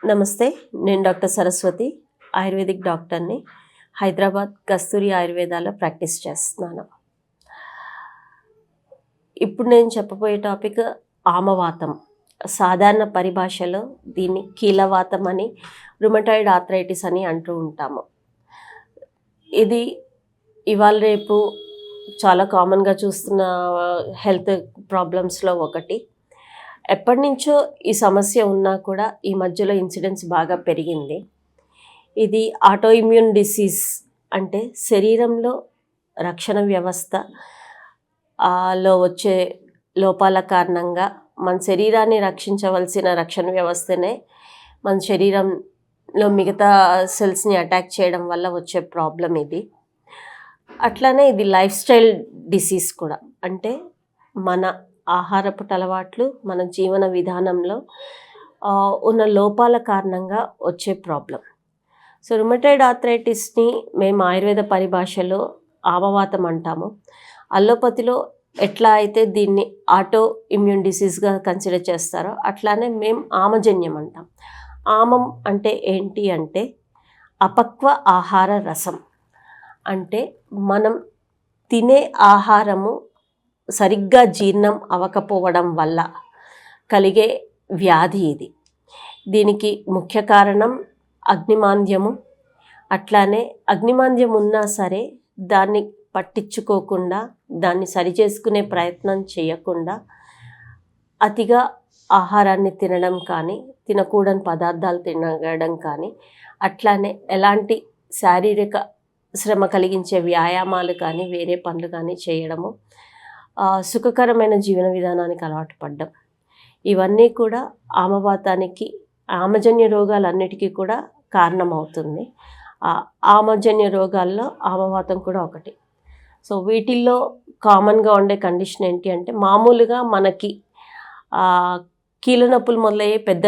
నమస్తే, నేను doctor Saraswati, ayurvedic డాక్టర్ని. హైదరాబాద్ కస్తూరి ఆయుర్వేదాలో ప్రాక్టీస్ చేస్తున్నాను. ఇప్పుడు నేను చెప్పబోయే టాపిక్ ఆమవాతం. సాధారణ పరిభాషలో దీన్ని కీలవాతం అని, రుమటాయిడ్ ఆర్థరైటిస్ అని అంటూ ఉంటాము. ఇది ఇవాళ రేపు చాలా కామన్గా చూస్తున్న హెల్త్ ప్రాబ్లమ్స్లో ఒకటి. ఎప్పటి నుంచో ఈ సమస్య ఉన్నా కూడా ఈ మధ్యలో ఇన్సిడెన్స్ బాగా పెరిగింది. ఇది ఆటో ఇమ్యూన్ డిసీజ్, అంటే శరీరంలో రక్షణ వ్యవస్థ లో వచ్చే లోపాల కారణంగా మన శరీరాన్ని రక్షించవలసిన రక్షణ వ్యవస్థనే మన శరీరంలో మిగతా సెల్స్ని అటాక్ చేయడం వల్ల వచ్చే ప్రాబ్లం ఇది. అట్లానే ఇది లైఫ్ స్టైల్ డిసీజ్ కూడా, అంటే మన ఆహారపు అలవాట్లు, మన జీవన విధానంలో ఉన్న లోపాల కారణంగా వచ్చే ప్రాబ్లం. సో రుమటాయిడ్ ఆర్థరైటిస్ని మేము ఆయుర్వేద పరిభాషలో ఆమవాతం అంటాము. అల్లోపతిలో ఎట్లా అయితే దీన్ని ఆటో ఇమ్యూన్ డిసీజ్గా కన్సిడర్ చేస్తారో అట్లానే మేము ఆమజన్యం అంటాం. ఆమం అంటే ఏంటి అంటే అపక్వ ఆహార రసం, అంటే మనం తినే ఆహారము సరిగ్గా జీర్ణం అవ్వకపోవడం వల్ల కలిగే వ్యాధి ఇది. దీనికి ముఖ్య కారణం అగ్నిమాంద్యము. అట్లానే అగ్నిమాంద్యం ఉన్నా సరే దాన్ని పట్టించుకోకుండా, దాన్ని సరిచేసుకునే ప్రయత్నం చేయకుండా అతిగా ఆహారాన్ని తినడం కానీ, తినకూడని పదార్థాలు తినడం కానీ, అట్లానే ఎలాంటి శారీరక శ్రమ కలిగించే వ్యాయామాలు కానీ, వేరే పనులు కానీ చేయడము, సుఖకరమైన జీవన విధానానికి అలవాటు పడ్డం, ఇవన్నీ కూడా ఆమవాతానికి, ఆమజన్య రోగాలన్నిటికీ కూడా కారణమవుతుంది. ఆమజన్య రోగాల్లో ఆమవాతం కూడా ఒకటి. సో వీటిల్లో కామన్గా ఉండే కండిషన్ ఏంటి అంటే, మామూలుగా మనకి కీళ్ళ నొప్పులు మొదలయ్యే పెద్ద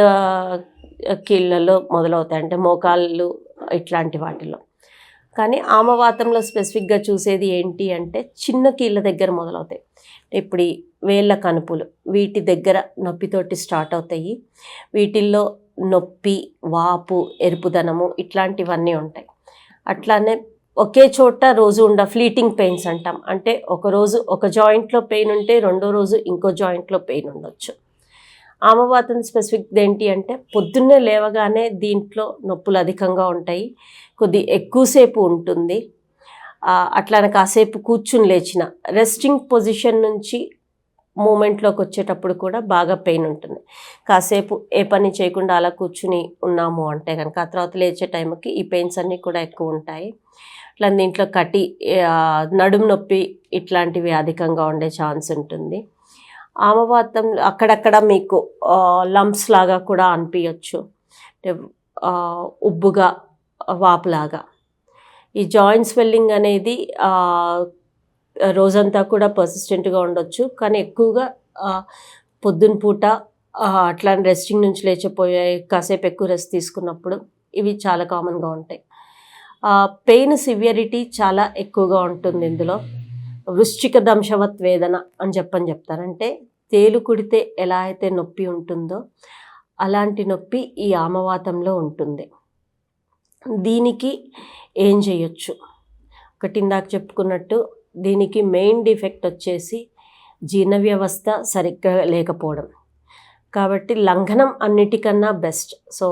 కీళ్ళలో మొదలవుతాయి, అంటే మోకాళ్ళు ఇట్లాంటి వాటిలో. కానీ ఆమవాతంలో స్పెసిఫిక్గా చూసేది ఏంటి అంటే చిన్న కీళ్ళ దగ్గర మొదలవుతాయి. ఇప్పుడు ఈ వేళ్ళ కనుపులు, వీటి దగ్గర నొప్పితోటి స్టార్ట్ అవుతాయి. వీటిల్లో నొప్పి, వాపు, ఎరుపుదనము ఇట్లాంటివన్నీ ఉంటాయి. అట్లానే ఒకే చోట రోజు ఫ్లీటింగ్ పెయిన్స్ అంటాం, అంటే ఒకరోజు ఒక జాయింట్లో పెయిన్ ఉంటే రెండో రోజు ఇంకో జాయింట్లో పెయిన్ ఉండొచ్చు. ఆమవాతం స్పెసిఫిక్ ఏంటి అంటే పొద్దున్నే లేవగానే దీంట్లో నొప్పులు అధికంగా ఉంటాయి, కొద్ది ఎక్కువసేపు ఉంటుంది. అట్లానే కాసేపు కూర్చుని లేచిన రెస్టింగ్ పొజిషన్ నుంచి మూమెంట్లోకి వచ్చేటప్పుడు కూడా బాగా పెయిన్ ఉంటుంది. కాసేపు ఏ పని చేయకుండా అలా కూర్చుని ఉన్నాము అంటే కనుక ఆ తర్వాత లేచే టైంకి ఈ పెయిన్స్ అన్నీ కూడా ఎక్కువ ఉంటాయి. అట్లా దీంట్లో నడుము నొప్పి ఇట్లాంటివి అధికంగా ఉండే ఛాన్స్ ఉంటుంది. ఆమవాతం అక్కడక్కడ మీకు లంప్స్ లాగా కూడా అనిపించవచ్చు, ఉబ్బుగా, వాపులాగా. ఈ జాయింట్ స్వెల్లింగ్ అనేది రోజంతా కూడా పర్సిస్టెంట్గా ఉండొచ్చు, కానీ ఎక్కువగా పొద్దున పూట అట్లాంటి రెస్టింగ్ నుంచి లేచిపోయే కాసేపు ఎక్కువ రెస్ట్ తీసుకున్నప్పుడు ఇవి చాలా కామన్గా ఉంటాయి. పెయిన్ సివియరిటీ చాలా ఎక్కువగా ఉంటుంది ఇందులో. వృశ్చిక దంశవత్ వేదన అని చెప్తారంటే తేలు కుడితే ఎలా అయితే నొప్పి ఉంటుందో అలాంటి నొప్పి ఈ ఆమవాతంలో ఉంటుంది. దీనికి ఏం చేయొచ్చు? ఒకటి ఇందాక చెప్పుకున్నట్టు దీనికి మెయిన్ డిఫెక్ట్ వచ్చేసి జీర్ణ వ్యవస్థ సరిగ్గా లేకపోవడం. కాబట్టి లంఘనం అన్నిటికన్నా బెస్ట్. సో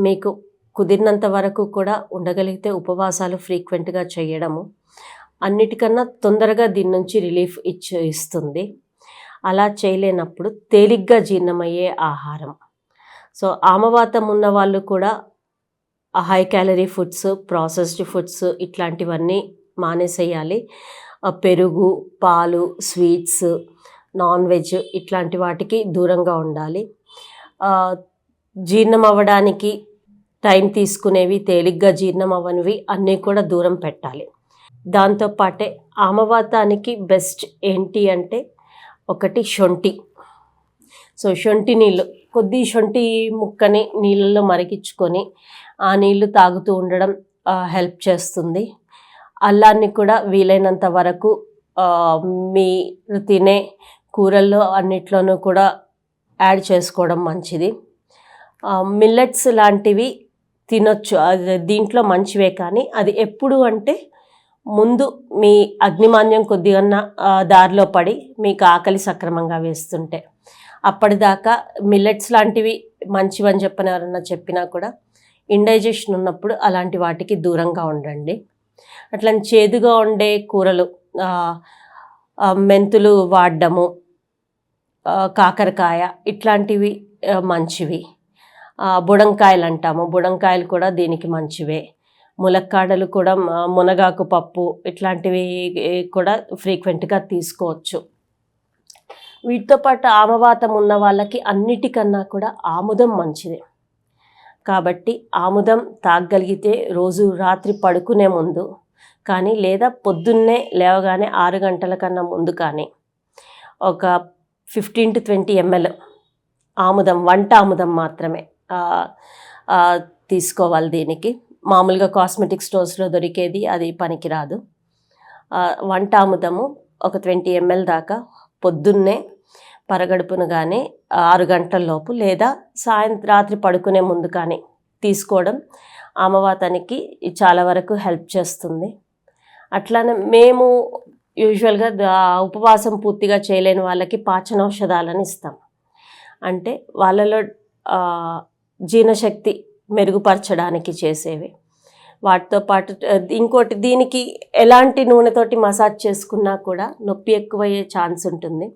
మీకు కుదిరినంత వరకు కూడా ఉండగలిగితే ఉపవాసాలు ఫ్రీక్వెంట్గా చేయడము అన్నిటికన్నా తొందరగా దీని నుంచి రిలీఫ్ ఇస్తుంది. అలా చేయలేనప్పుడు తేలిగ్గా జీర్ణమయ్యే ఆహారం. సో ఆమవాతం ఉన్న వాళ్ళు కూడా high calorie foods, processed foods ఇట్లాంటివన్నీ మానేసేయాలి. పెరుగు, పాలు, స్వీట్స్, నాన్ వెజ్ ఇట్లాంటి వాటికి దూరంగా ఉండాలి. జీర్ణం అవ్వడానికి టైం తీసుకునేవి, తేలిగ్గా జీర్ణం అవ్వనివి అన్నీ కూడా దూరం పెట్టాలి. దాంతోపాటే ఆమవాతానికి బెస్ట్ ఏంటి అంటే ఒకటి శొంఠి. సో శొంఠి నీళ్ళు, కొద్ది శొంఠి ముక్కని నీళ్ళల్లో మరిగించుకొని ఆ నీళ్ళు తాగుతూ ఉండడం హెల్ప్ చేస్తుంది. అల్లాన్ని కూడా వీలైనంత వరకు మీరు తినే కూరల్లో అన్నిట్లోనూ కూడా యాడ్ చేసుకోవడం మంచిది. మిల్లెట్స్ లాంటివి తినొచ్చు, అది దీంట్లో మంచివే. కానీ అది ఎప్పుడు అంటే ముందు మీ అగ్నిమాంద్యం కొద్దిగా దారిలో పడి మీకు ఆకలి సక్రమంగా వేస్తుంటే, అప్పటిదాకా మిల్లెట్స్ లాంటివి మంచివని చెప్పని ఎవరన్నా చెప్పినా కూడా ఇండైజెషన్ ఉన్నప్పుడు అలాంటి వాటికి దూరంగా ఉండండి. అట్లని చేదుగా ఉండే కూరలు, మెంతులు వాడడము, కాకరకాయ ఇట్లాంటివి మంచివి. బుడంకాయలు అంటాము, బుడంకాయలు కూడా దీనికి మంచివే. ములక్కాడలు కూడా, మునగాకు పప్పు ఇట్లాంటివి కూడా ఫ్రీక్వెంట్గా తీసుకోవచ్చు. వీటితో పాటు ఆమవాతం ఉన్న వాళ్ళకి అన్నిటికన్నా కూడా ఆముదం మంచిది. కాబట్టి ఆముదం తాగగలిగితే రోజు రాత్రి పడుకునే ముందు కానీ, లేదా పొద్దున్నే లేవగానే 6 గంటల కన్నా ముందు కానీ ఒక 15 to 20 ml ఆముదం, వంట ఆముదం మాత్రమే తీసుకోవాలి. దీనికి మామూలుగా కాస్మెటిక్ స్టోర్స్లో దొరికేది అది పనికిరాదు. వంట ఆముదము ఒక 20 ml దాకా పొద్దున్నే పరగడుపును కానీ 6 గంటల లోపు లేదా రాత్రి పడుకునే ముందు కానీ తీసుకోవడం ఆమవాతానికి చాలా వరకు హెల్ప్ చేస్తుంది. అట్లానే మేము యూజువల్గా ఉపవాసం పూర్తిగా చేయలేని వాళ్ళకి పాచనౌషధాలను ఇస్తాం. అంటే వాళ్ళలో జీర్ణశక్తి మెరుగుపరచడానికి చేసేవి. వాటితో పాటు ఇంకోటి, దీనికి ఎలాంటి నూనెతోటి మసాజ్ చేసుకున్నా కూడా నొప్పి ఎక్కువయ్యే ఛాన్స్ ఉంటుంది.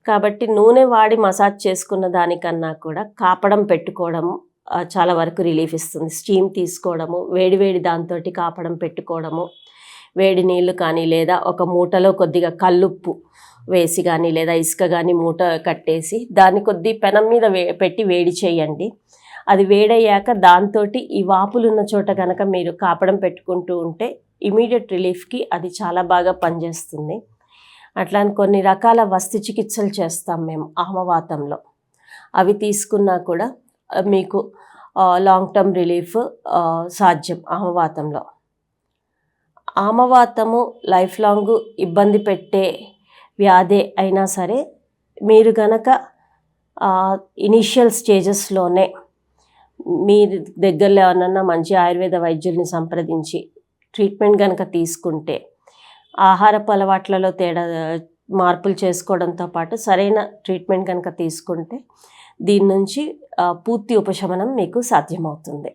కాబట్టి నూనె వాడి మసాజ్ చేసుకున్న దానికన్నా కూడా కాపడం పెట్టుకోవడం చాలా వరకు రిలీఫ్ ఇస్తుంది. స్టీమ్ తీసుకోవడము, వేడివేడి దాంతో కాపడం పెట్టుకోవడము, వేడి నీళ్ళు కానీ లేదా ఒక మూటలో కొద్దిగా కల్లుప్పు వేసి కానీ లేదా ఇసుక కానీ మూట కట్టేసి దాన్ని కొద్ది పెనం మీద పెట్టి వేడి చేయండి. అది వేడయ్యాక దాంతో ఈ వాపులు ఉన్న చోట కనుక మీరు కాపడం పెట్టుకుంటూ ఉంటే ఇమీడియట్ రిలీఫ్కి అది చాలా బాగా పనిచేస్తుంది. అట్లానే కొన్ని రకాల వస్తు చికిత్సలు చేస్తాం మేము ఆమవాతంలో. అవి తీసుకున్నా కూడా మీకు లాంగ్ టర్మ్ రిలీఫ్ సాధ్యం ఆమవాతంలో. ఆమవాతము లైఫ్ లాంగ్ ఇబ్బంది పెట్టే వ్యాధి అయినా సరే మీరు గనక ఇనీషియల్ స్టేజెస్లోనే మీ దగ్గరలో ఎవరన్నా మంచి ఆయుర్వేద వైద్యుల్ని సంప్రదించి ట్రీట్మెంట్ కనుక తీసుకుంటే, ఆహారపు అలవాట్లలో మార్పులు చేసుకోవడంతో పాటు సరైన ట్రీట్మెంట్ కనుక తీసుకుంటే దీని నుంచి పూర్తి ఉపశమనం మీకు సాధ్యమవుతుంది.